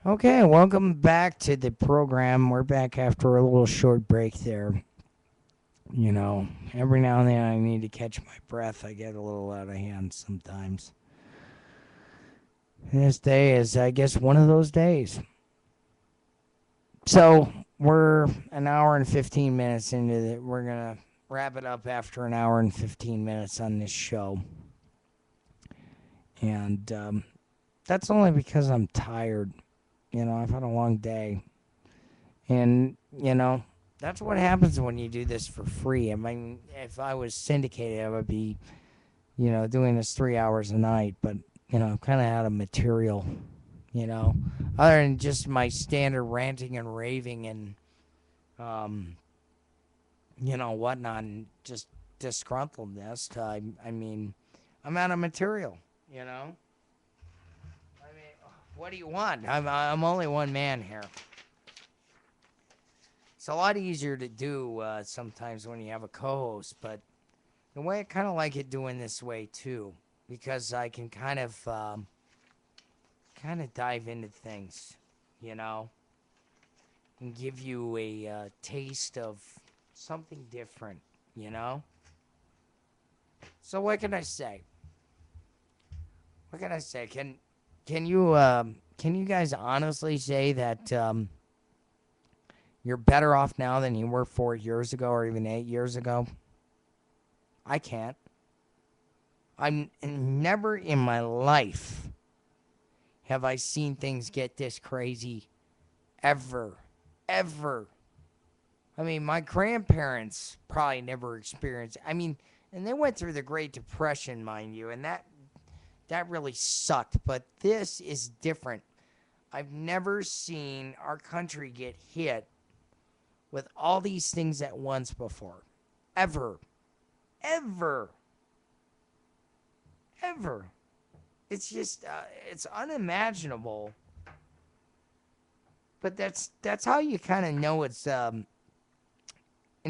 Okay, welcome back to the program. We're back after a little short break there. Every now and then I need to catch my breath. I get a little out of hand sometimes. This day is, I guess, one of those days. So we're an hour and 15 minutes into it. We're going to wrap it up after an hour and 15 minutes on this show. And that's only because I'm tired. I've had a long day. And, that's what happens when you do this for free. I mean, if I was syndicated, I would be, doing this 3 hours a night. But, I'm kind of out of material, you know, other than just my standard ranting and raving and, um, whatnot, and just disgruntledness. I mean, I'm out of material, you know? I mean, what do you want? I'm only one man here. It's a lot easier to do sometimes when you have a co-host, but the way I kind of like it doing this way too, because I can kind of dive into things, you know, and give you a taste of something different, you know. So what can I say? What can I say? Can you guys honestly say that you're better off now than you were 4 years ago or even 8 years ago? I can't. I'm never in my life have I seen things get this crazy ever. Ever. I mean, my grandparents probably never experienced. I mean, and they went through the Great Depression, mind you, and that really sucked, but this is different. I've never seen our country get hit with all these things at once before. Ever. Ever. Ever. It's just it's unimaginable. But that's how you kind of know it's and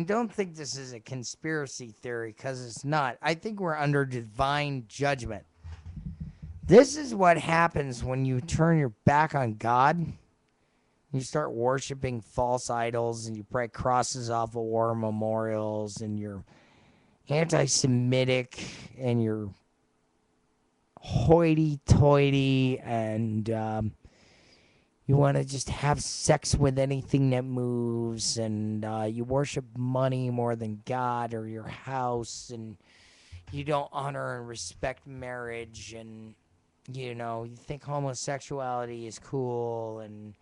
don't think this is a conspiracy theory cuz it's not. I think we're under divine judgment. This is what happens when you turn your back on God. You start worshiping false idols and you break crosses off of war memorials and you're anti Semitic and you're hoity toity and you want to just have sex with anything that moves and you worship money more than God or your house and you don't honor and respect marriage and you think homosexuality is cool and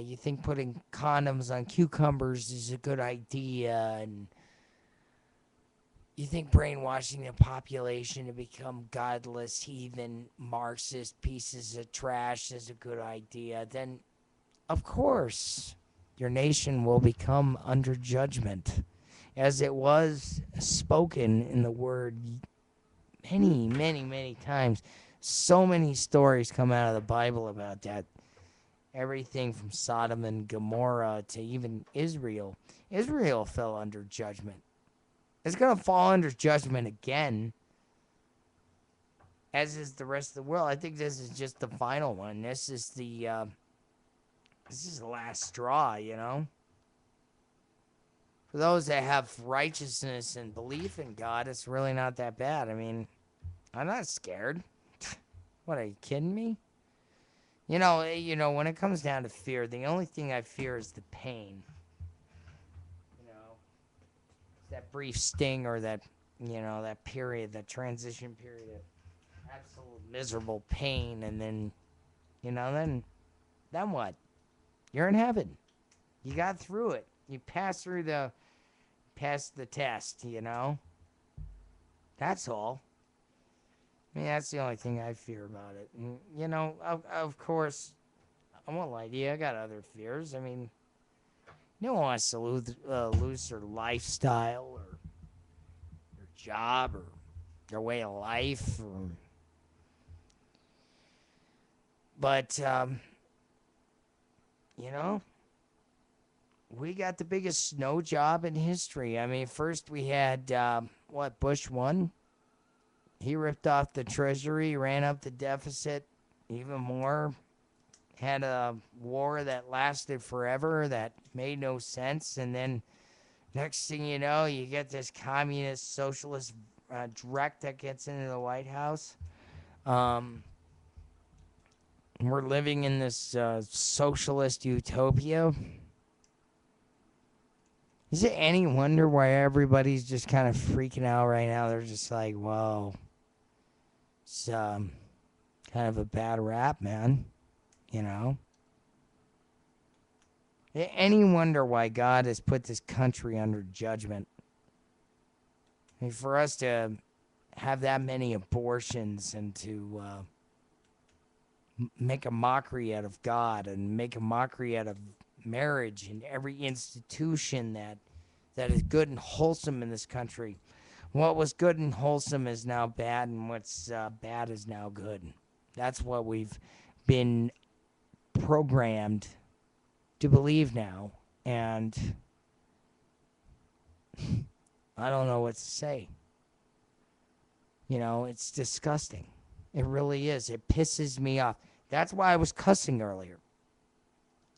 you think putting condoms on cucumbers is a good idea, and you think brainwashing the population to become godless, heathen, Marxist pieces of trash is a good idea, then of course your nation will become under judgment. As it was spoken in the word many, many, many times. So many stories come out of the Bible about that. Everything from Sodom and Gomorrah to even Israel. Israel fell under judgment. It's going to fall under judgment again, as is the rest of the world. I think this is just the final one. This is the last straw, you know. For those that have righteousness and belief in God, it's really not that bad. I mean, I'm not scared. What, are you kidding me? When it comes down to fear, the only thing I fear is the pain. You know, that brief sting or that period, that transition period of absolute miserable pain, and then, then what? You're in heaven. You got through it. You passed the test. That's all. I mean, that's the only thing I fear about it. And, of course, I won't lie to you. I got other fears. I mean, no one wants to lose their lifestyle or their job or their way of life. But, you know, we got the biggest snow job in history. I mean, first we had, Bush won. He ripped off the treasury, ran up the deficit even more. had a war that lasted forever that made no sense, and then next thing you know, you get this communist socialist dreck that gets into the White House. Um, we're living in this socialist utopia. Is it any wonder why everybody's just kind of freaking out right now? They're just like, whoa, it's kind of a bad rap, man. You know? Any wonder why God has put this country under judgment? I mean, for us to have that many abortions and to make a mockery out of God and make a mockery out of marriage and every institution that is good and wholesome in this country. What was good and wholesome is now bad, and what's bad is now good. That's what we've been programmed to believe now, and I don't know what to say. You know, it's disgusting. It really is. It pisses me off. That's why I was cussing earlier.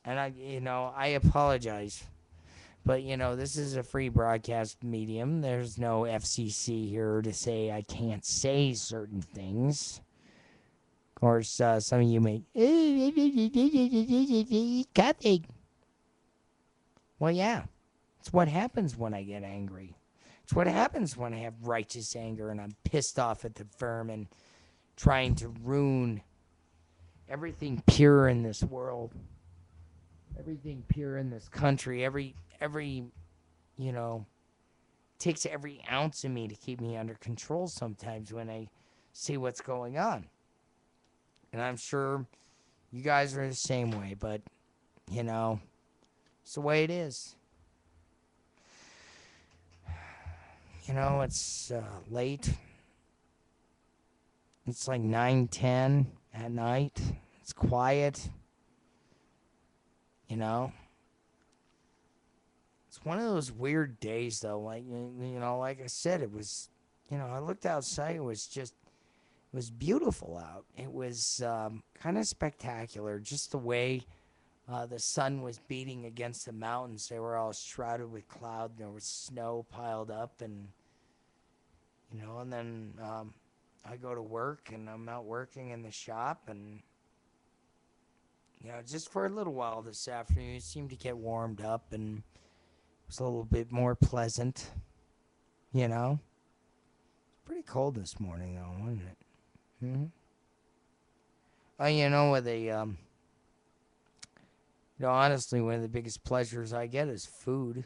And I apologize. But, this is a free broadcast medium. There's no FCC here to say I can't say certain things. Of course, some of you may, cutting. Well, yeah. It's what happens when I get angry. It's what happens when I have righteous anger and I'm pissed off at the vermin trying to ruin everything pure in this world. Everything pure in this country. Every takes every ounce of me to keep me under control sometimes when I see what's going on. And I'm sure you guys are the same way, but, it's the way it is. It's late. It's like 9:10 at night. It's quiet. It's one of those weird days, though. Like, like I said, it was, I looked outside. It was beautiful out. It was kind of spectacular. Just the way the sun was beating against the mountains. They were all shrouded with cloud. There was snow piled up, and then I go to work, and I'm out working in the shop, and just for a little while this afternoon, it seemed to get warmed up, and it was a little bit more pleasant. It's pretty cold this morning, though, wasn't it? Mm-hmm. Honestly, one of the biggest pleasures I get is food.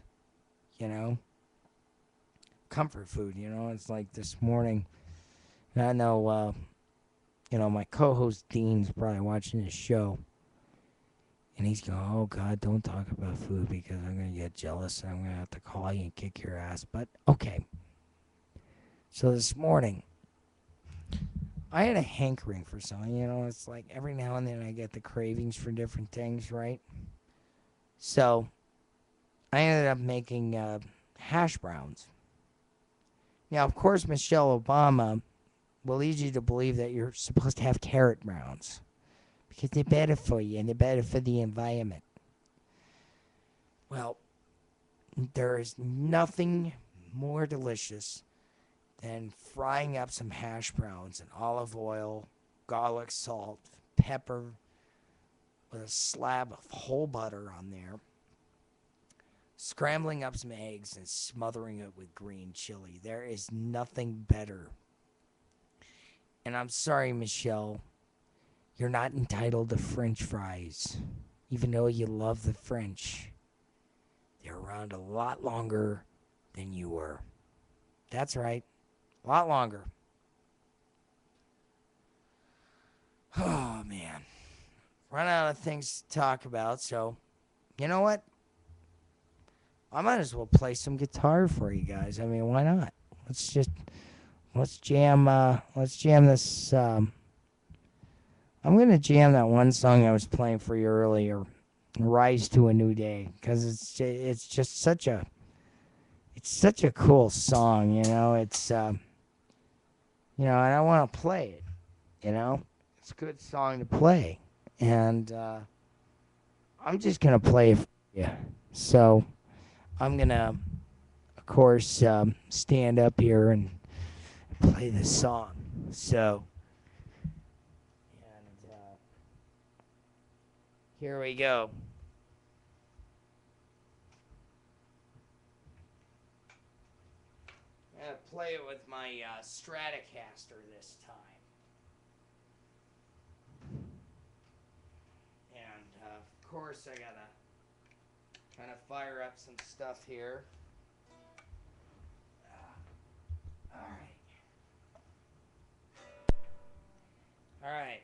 Comfort food. It's like this morning. And I know, my co-host Dean's probably watching this show. And he's going, oh, God, don't talk about food because I'm going to get jealous and I'm going to have to call you and kick your ass. But, okay. So this morning, I had a hankering for something. It's like every now and then I get the cravings for different things, right? So I ended up making hash browns. Now, of course, Michelle Obama will lead you to believe that you're supposed to have carrot browns because they're better for you and they're better for the environment. Well, there is nothing more delicious than frying up some hash browns in olive oil, garlic salt, pepper, with a slab of whole butter on there, scrambling up some eggs and smothering it with green chili. There is nothing better. And I'm sorry, Michelle, you're not entitled to French fries, even though you love the French. They're around a lot longer than you were. That's right, a lot longer. Oh, man. Run out of things to talk about, so you know what? I might as well play some guitar for you guys. I mean, why not? Let's jam this. I'm gonna jam that one song I was playing for you earlier, "Rise to a New Day," because it's just such a cool song. It's and I want to play it. It's a good song to play, and I'm just gonna play it for you. So I'm gonna, of course, stand up here and play this song. So, and here we go. I'm gonna play it with my Stratocaster this time. And of course, I gotta kind of fire up some stuff here. All right. All right.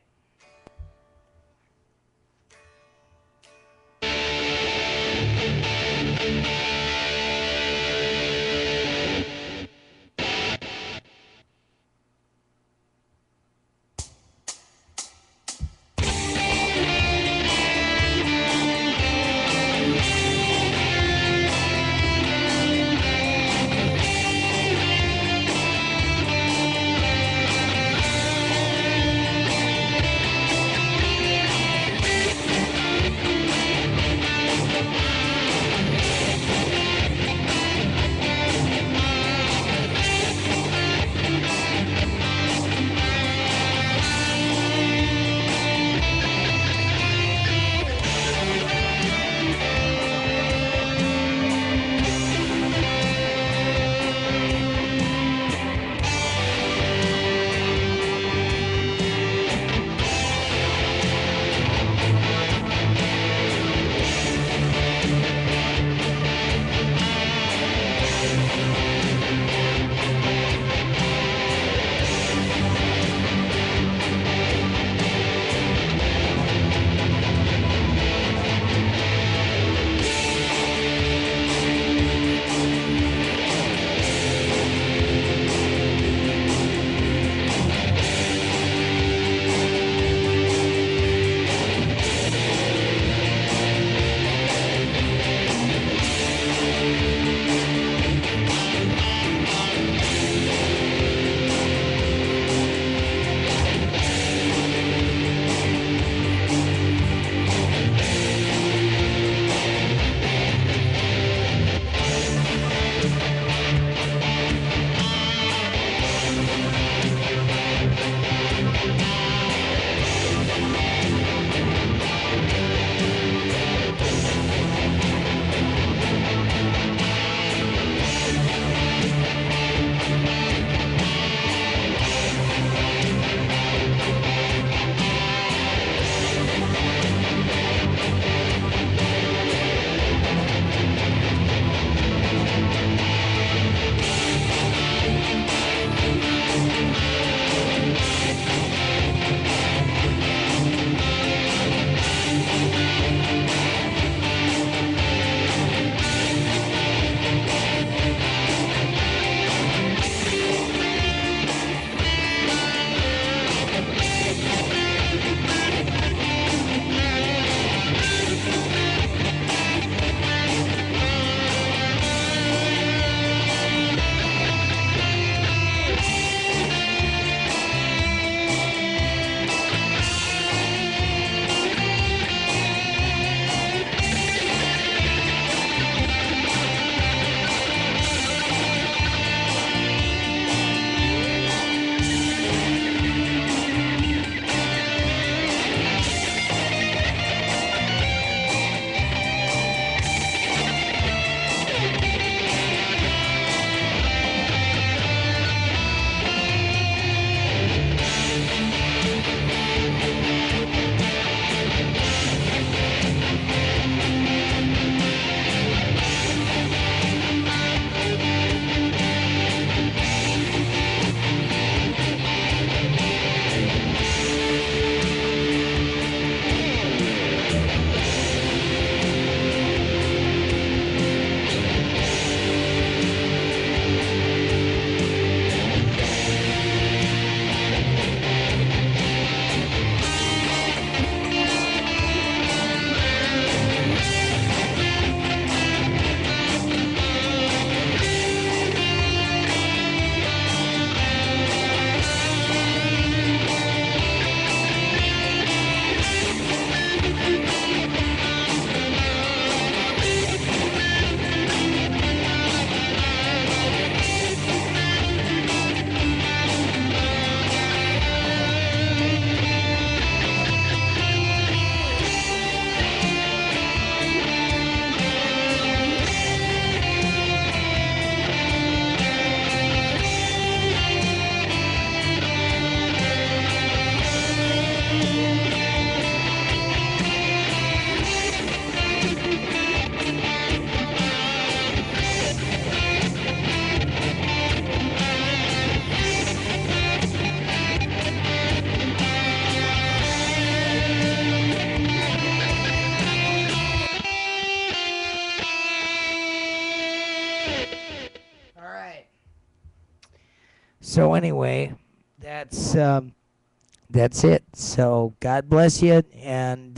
So anyway, that's it. So God bless you, and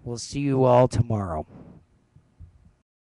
we'll see you all tomorrow.